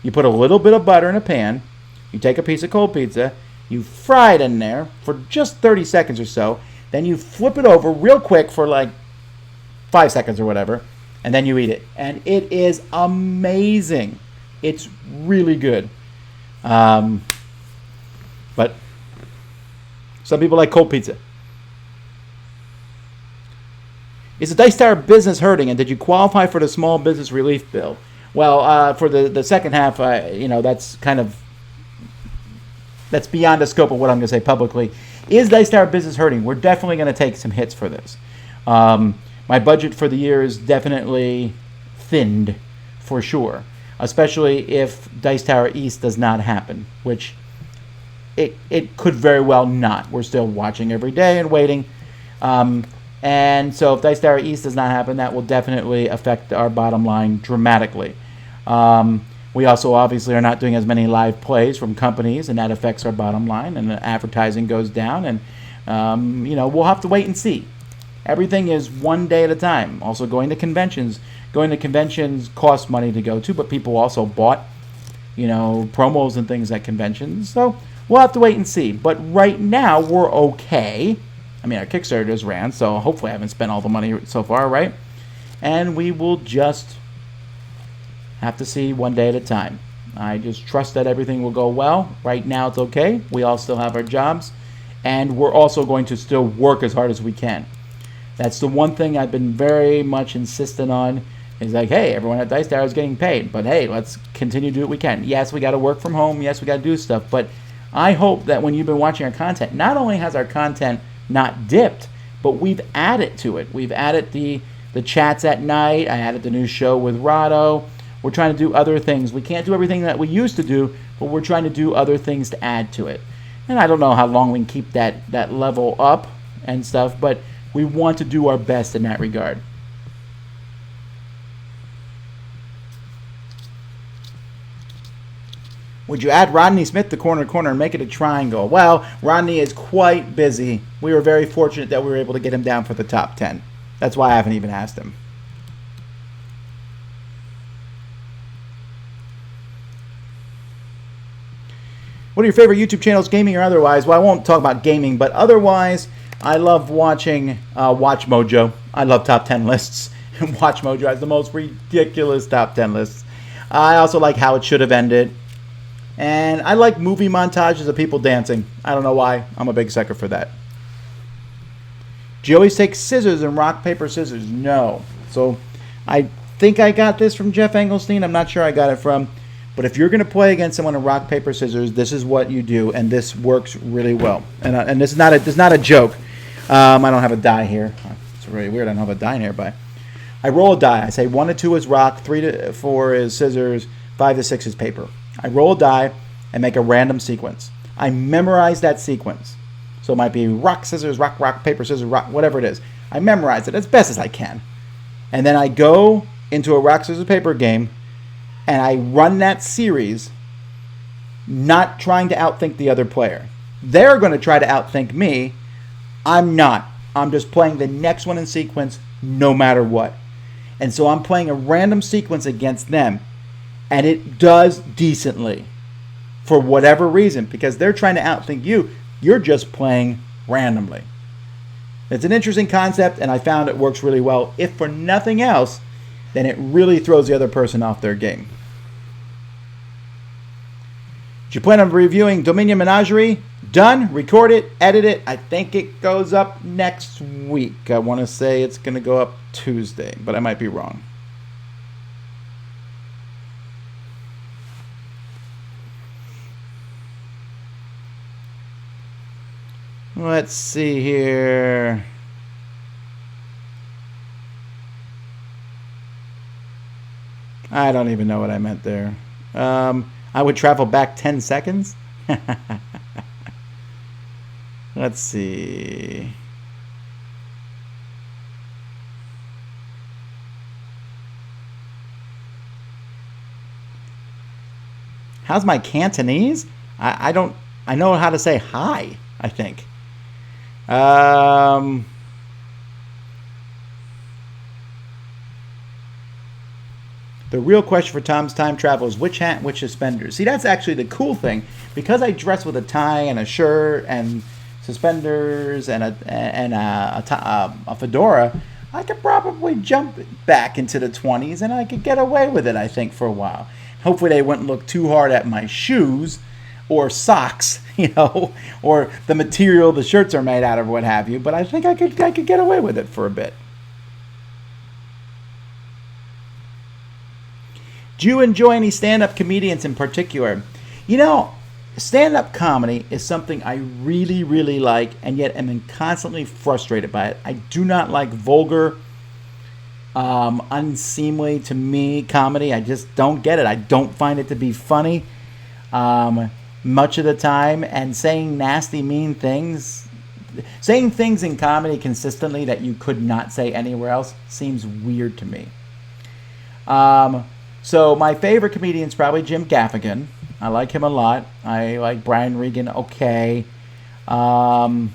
You put a little bit of butter in a pan. You take a piece of cold pizza. You fry it in there for just 30 seconds or so. Then you flip it over real quick for like 5 seconds or whatever, and then you eat it. And it is amazing. It's really good. But some people like cold pizza. Is the Dice Tower business hurting, and did you qualify for the small business relief bill? Well, for the second half, that's that's beyond the scope of what I'm going to say publicly. Is Dice Tower business hurting? We're definitely going to take some hits for this. My budget for the year is definitely thinned, for sure, especially if Dice Tower East does not happen, which it could very well not. We're still watching every day and waiting. And so if Dice Tower East does not happen, that will definitely affect our bottom line dramatically. We also obviously are not doing as many live plays from companies, and that affects our bottom line, and the advertising goes down. And, we'll have to wait and see. Everything is one day at a time. Also, going to conventions costs money to go to, but people also bought, promos and things at conventions. So we'll have to wait and see. But right now, we're okay. I mean, our Kickstarter just ran, so hopefully I haven't spent all the money so far, right? And we will just have to see one day at a time. I just trust that everything will go well. Right now it's okay. We all still have our jobs. And we're also going to still work as hard as we can. That's the one thing I've been very much insistent on. Is like, hey, everyone at Dice Tower is getting paid. But hey, let's continue to do what we can. Yes, we got to work from home. Yes, we got to do stuff. But I hope that when you've been watching our content, not only has our content not dipped, but we've added to it. We've added the chats at night. I added the new show with Rahdo. We're trying to do other things. We can't do everything that we used to do, but we're trying to do other things to add to it. And I don't know how long we can keep that level up and stuff, but we want to do our best in that regard. Would you add Rodney Smith to corner and make it a triangle? Well, Rodney is quite busy. We were very fortunate that we were able to get him down for the top 10. That's why I haven't even asked him. What are your favorite YouTube channels, gaming or otherwise? Well, I won't talk about gaming, but otherwise, I love watching Watch Mojo. I love top 10 lists. Watch Mojo has the most ridiculous top 10 lists. I also like How It Should Have Ended. And I like movie montages of people dancing. I don't know why. I'm a big sucker for that. Do you always take scissors and rock, paper, scissors? No. So I think I got this from Jeff Engelstein. I'm not sure I got it from. But if you're going to play against someone in rock, paper, scissors, this is what you do. And this works really well. And this is not a joke. I don't have a die here. It's really weird. I don't have a die nearby. I roll a die. I say 1 to 2 is rock, 3 to 4 is scissors, 5 to 6 is paper. I roll a die and make a random sequence. I memorize that sequence. So it might be rock, scissors, rock, paper, scissors, rock, whatever it is. I memorize it as best as I can. And then I go into a rock, scissors, paper game, and I run that series not trying to outthink the other player. They're going to try to outthink me. I'm not. I'm just playing the next one in sequence no matter what. And so I'm playing a random sequence against them. And it does decently for whatever reason, because they're trying to outthink you. You're just playing randomly. It's an interesting concept, and I found it works really well. If for nothing else, then it really throws the other person off their game. Do you plan on reviewing Dominion Menagerie? done, record it, edit it. I think it goes up next week. I want to say it's going to go up Tuesday, but I might be wrong. Let's see here. I don't even know what I meant there. I would travel back 10 seconds. Let's see. How's my Cantonese? I don't. I know how to say hi, I think. The real question for Tom's time travel is which hat and which suspenders. See, that's actually the cool thing. Because I dress with a tie and a shirt and suspenders and a fedora, I could probably jump back into the 20s and I could get away with it, I think, for a while. Hopefully they wouldn't look too hard at my shoes or socks, or the material the shirts are made out of, or what have you. But I think I could get away with it for a bit. Do you enjoy any stand-up comedians in particular? Stand-up comedy is something I really, really like, and yet am constantly frustrated by it. I do not like vulgar, unseemly to me comedy. I just don't get it. I don't find it to be funny much of the time, and saying nasty, mean things, saying things in comedy consistently that you could not say anywhere else seems weird to me. So my favorite comedian is probably Jim Gaffigan. I like him a lot. I like Brian Regan, okay. I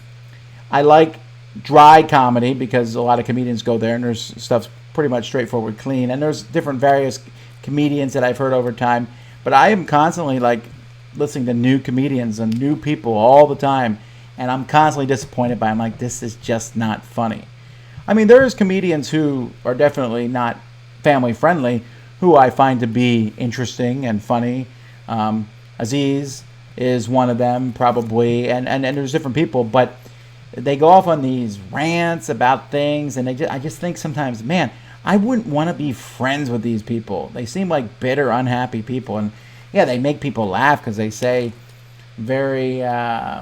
like dry comedy because a lot of comedians go there and there's stuff's pretty much straightforward, clean. And there's different various comedians that I've heard over time. But I am constantly listening to new comedians and new people all the time. And I'm constantly disappointed by them. I'm like, this is just not funny. I mean, there's comedians who are definitely not family friendly, who I find to be interesting and funny. Aziz is one of them, probably, and there's different people, but they go off on these rants about things, and I just think sometimes, man, I wouldn't want to be friends with these people. They seem like bitter, unhappy people, and yeah, they make people laugh because they say very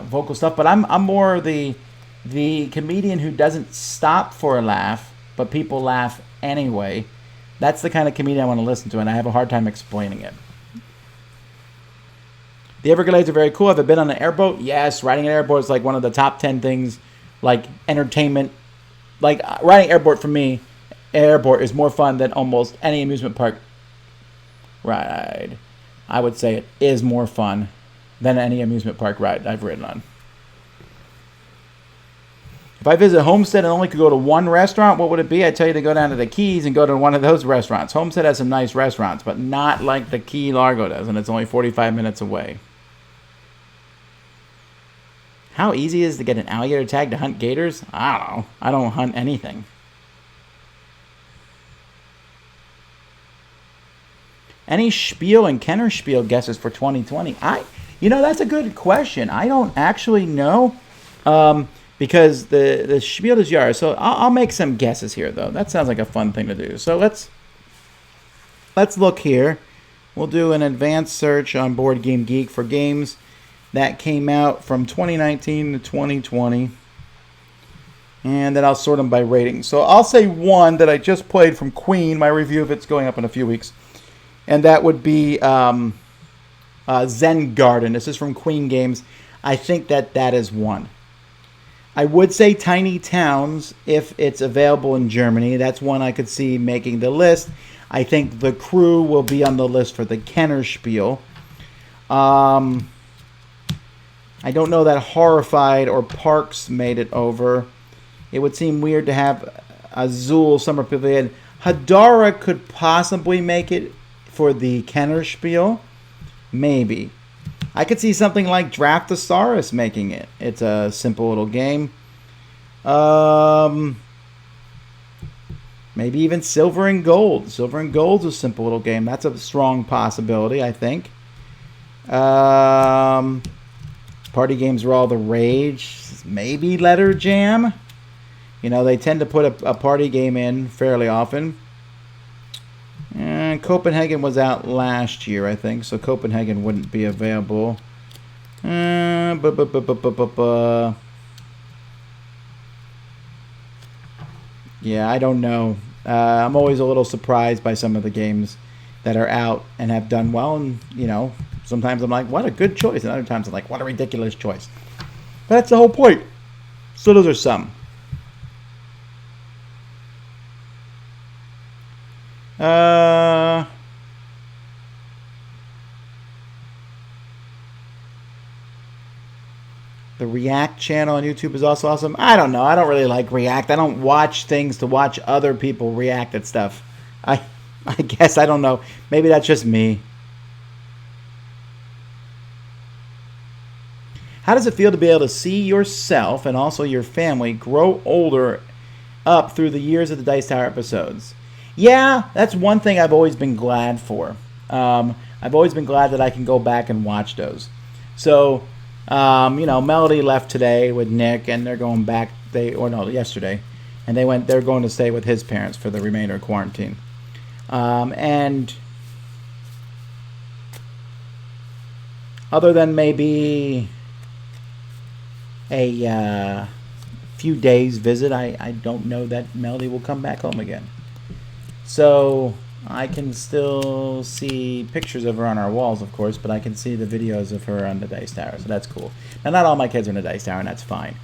vocal stuff, but I'm more the comedian who doesn't stop for a laugh, but people laugh anyway. That's the kind of comedian I want to listen to, and I have a hard time explaining it. The Everglades are very cool. Have I been on an airboat? Yes. Riding an airboat is like one of the top 10 things, like entertainment. Like riding airboat for me, airboat is more fun than almost any amusement park ride. I would say it is more fun than any amusement park ride I've ridden on. If I visit Homestead and only could go to one restaurant, what would it be? I'd tell you to go down to the Keys and go to one of those restaurants. Homestead has some nice restaurants, but not like the Key Largo does, and it's only 45 minutes away. How easy is it to get an alligator tag to hunt gators? I don't know. I don't hunt anything. Any Spiel and Kenner Spiel guesses for 2020? That's a good question. I don't actually know. Because the Spiel des Jahres. So I'll make some guesses here, though. That sounds like a fun thing to do. So let's look here. We'll do an advanced search on Board Game Geek for games that came out from 2019 to 2020. And then I'll sort them by rating. So I'll say one that I just played from Queen. My review of it's going up in a few weeks. And that would be Zen Garden. This is from Queen Games. I think that is one. I would say Tiny Towns if it's available in Germany. That's one I could see making the list. I think The Crew will be on the list for the Kenner Spiel. I don't know that Horrified or Parks made it over. It would seem weird to have Azul Summer Pavilion. Hadara could possibly make it for the Kenner Spiel. Maybe. I could see something like Draftosaurus making it. It's a simple little game. Maybe even Silver and Gold. Silver and Gold's a simple little game. That's a strong possibility, I think. Party games were all the rage. Maybe Letter Jam. You know, they tend to put a party game in fairly often. And Copenhagen was out last year, I think, so Copenhagen wouldn't be available. Yeah, I don't know. I'm always a little surprised by some of the games that are out and have done well. And, you know, sometimes I'm like, what a good choice. And other times I'm like, what a ridiculous choice. But that's the whole point. So those are some. The React channel on YouTube is also awesome. I don't know. I don't really like React. I don't watch things to watch other people react at stuff. I guess, I don't know. Maybe that's just me. How does it feel to be able to see yourself and also your family grow older up through the years of the Dice Tower episodes? Yeah, that's one thing I've always been glad for. I've always been glad that I can go back and watch those. So, you know, Melody left today with Nick, and they're going back. Yesterday, and they're going to stay with his parents for the remainder of quarantine. And other than maybe a few days visit, I don't know that Melody will come back home again. So I can still see pictures of her on our walls, of course, but I can see the videos of her on the Dice Tower, so that's cool. Now, not all my kids are in the Dice Tower, and that's fine.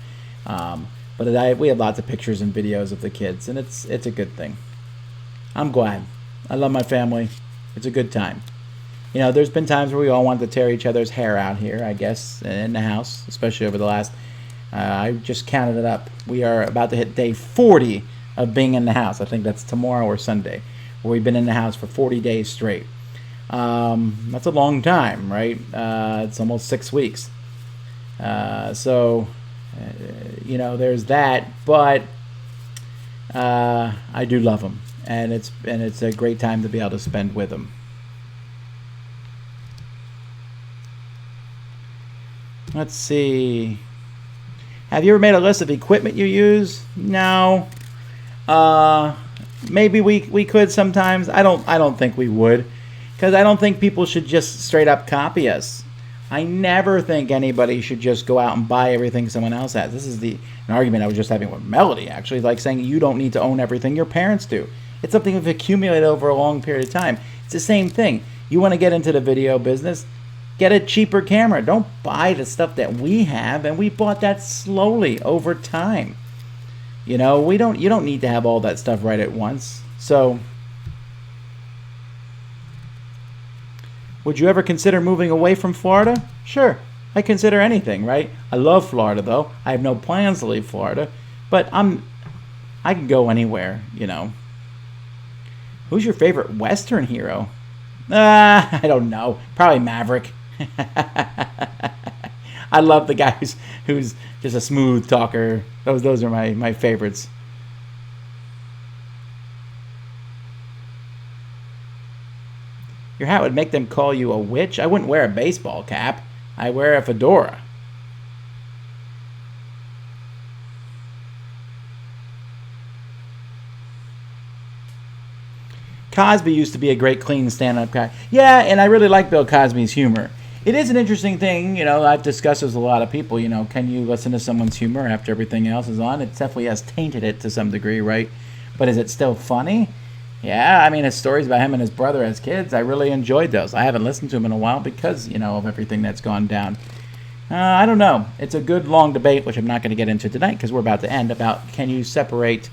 But we have lots of pictures and videos of the kids, and it's a good thing. I'm glad. I love my family. It's a good time. You know, there's been times where we all wanted to tear each other's hair out here, I guess, in the house, especially over the last... I just counted it up. We are about to hit day 40 of being in the house. I think that's tomorrow or Sunday, where we've been in the house for 40 days straight. That's a long time, right? It's almost 6 weeks. You know, there's that, but I do love them, and it's a great time to be able to spend with them. Let's see. Have you ever made a list of equipment you use? No. Maybe we could sometimes. I don't think we would, because I don't think people should just straight up copy us. I never think anybody should just go out and buy everything someone else has. This is an argument I was just having with Melody, actually, like saying you don't need to own everything your parents do. It's something we've accumulated over a long period of time. It's the same thing. You want to get into the video business, get a cheaper camera. Don't buy the stuff that we have, and we bought that slowly over time. You know, you don't need to have all that stuff right at once. So, would you ever consider moving away from Florida? Sure. I consider anything, right? I love Florida, though. I have no plans to leave Florida, but I can go anywhere, you know. Who's your favorite Western hero? I don't know. Probably Maverick. I love the guy who's just a smooth talker. Those are my favorites. Your hat would make them call you a witch? I wouldn't wear a baseball cap. I wear a fedora. Cosby used to be a great clean stand-up guy. Yeah, and I really like Bill Cosby's humor. It is an interesting thing, you know, I've discussed this with a lot of people, you know, can you listen to someone's humor after everything else is on? It definitely has tainted it to some degree, right? But is it still funny? Yeah, I mean, his stories about him and his brother as kids, I really enjoyed those. I haven't listened to him in a while because, you know, of everything that's gone down. I don't know. It's a good long debate, which I'm not going to get into tonight because we're about to end, about can you separate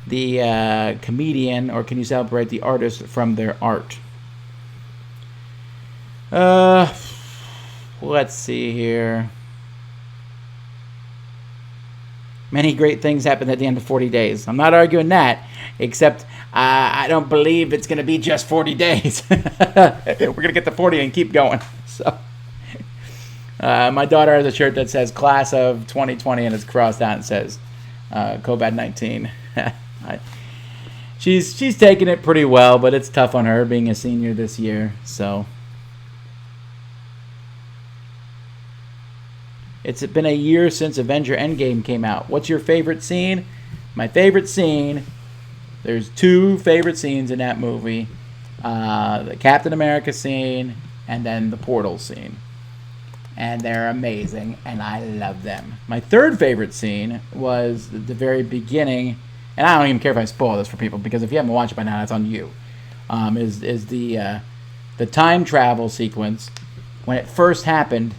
the comedian or can you separate the artist from their art? Let's see here. Many great things happened at the end of 40 days. I'm not arguing that, except I don't believe it's going to be just 40 days. We're going to get to 40 and keep going. So, my daughter has a shirt that says Class of 2020 and it's crossed out and says COVID-19. She's taking it pretty well, but it's tough on her being a senior this year. So, It's been a year since Avengers Endgame came out. What's your favorite scene? My favorite scene, there's two favorite scenes in that movie. The Captain America scene and then the portal scene. And they're amazing, and I love them. My third favorite scene was the very beginning, and I don't even care if I spoil this for people, because if you haven't watched it by now, that's on you. Is the time travel sequence. When it first happened,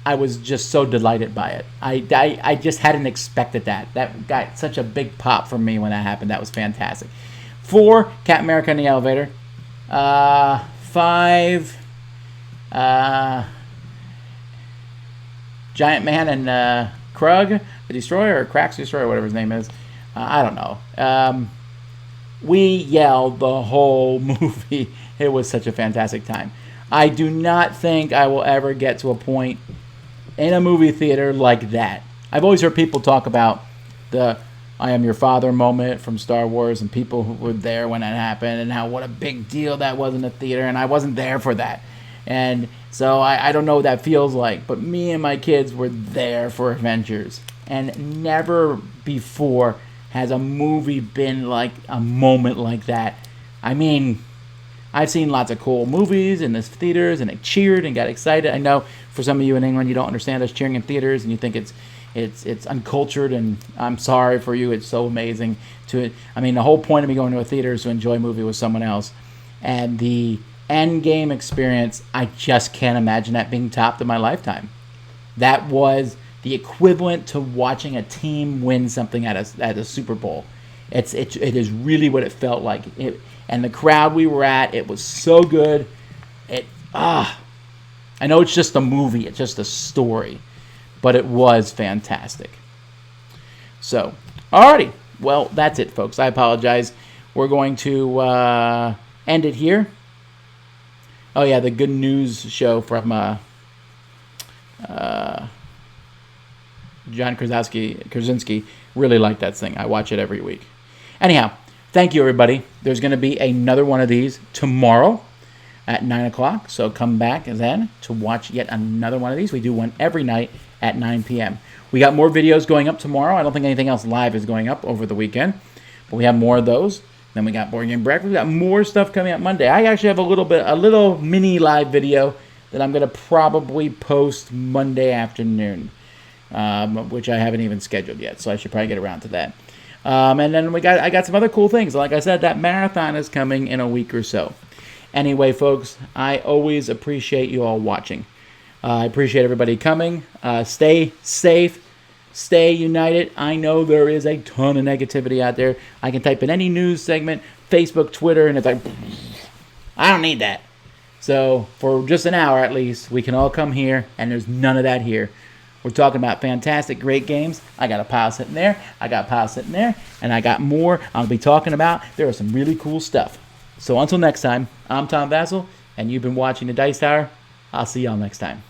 I was just so delighted by it. I just hadn't expected that. That got such a big pop for me when that happened. That was fantastic. 4, Captain America in the elevator. 5, Giant Man and Krug, the Destroyer, or Crax the Destroyer, whatever his name is. I don't know. We yelled the whole movie. It was such a fantastic time. I do not think I will ever get to a point in a movie theater like that. I've always heard people talk about the I am your father moment from Star Wars and people who were there when that happened and how what a big deal that was in the theater, and I wasn't there for that. And so I don't know what that feels like, but me and my kids were there for Avengers. And never before has a movie been like a moment like that. I mean, I've seen lots of cool movies in the theaters, and I cheered and got excited. I know for some of you in England, you don't understand us cheering in theaters, and you think it's uncultured, and I'm sorry for you. It's so amazing. The whole point of me going to a theater is to enjoy a movie with someone else. And the Endgame experience, I just can't imagine that being topped in my lifetime. That was the equivalent to watching a team win something at a Super Bowl. It is really what it felt like. And the crowd we were at, it was so good. I know it's just a movie, it's just a story, but it was fantastic. So, alrighty. Well, that's it, folks. I apologize. We're going to end it here. Oh, yeah, the good news show from John Krasinski. Really like that thing. I watch it every week. Anyhow, thank you, everybody. There's going to be another one of these tomorrow at 9 o'clock. So come back then to watch yet another one of these. We do one every night at 9 p.m. We got more videos going up tomorrow. I don't think anything else live is going up over the weekend. But we have more of those. Then we got Board Game Breakfast. We got more stuff coming up Monday. I actually have a little mini live video that I'm going to probably post Monday afternoon, which I haven't even scheduled yet. So I should probably get around to that. And then I got some other cool things. Like I said, that marathon is coming in a week or so. Anyway, folks, I always appreciate you all watching. I appreciate everybody coming. Stay safe. Stay united. I know there is a ton of negativity out there. I can type in any news segment, Facebook, Twitter, and it's like, I don't need that. So for just an hour at least, we can all come here, and there's none of that here. We're talking about fantastic, great games. I got a pile sitting there. I got a pile sitting there. And I got more I'll be talking about. There is some really cool stuff. So until next time, I'm Tom Vassell, and you've been watching The Dice Tower. I'll see y'all next time.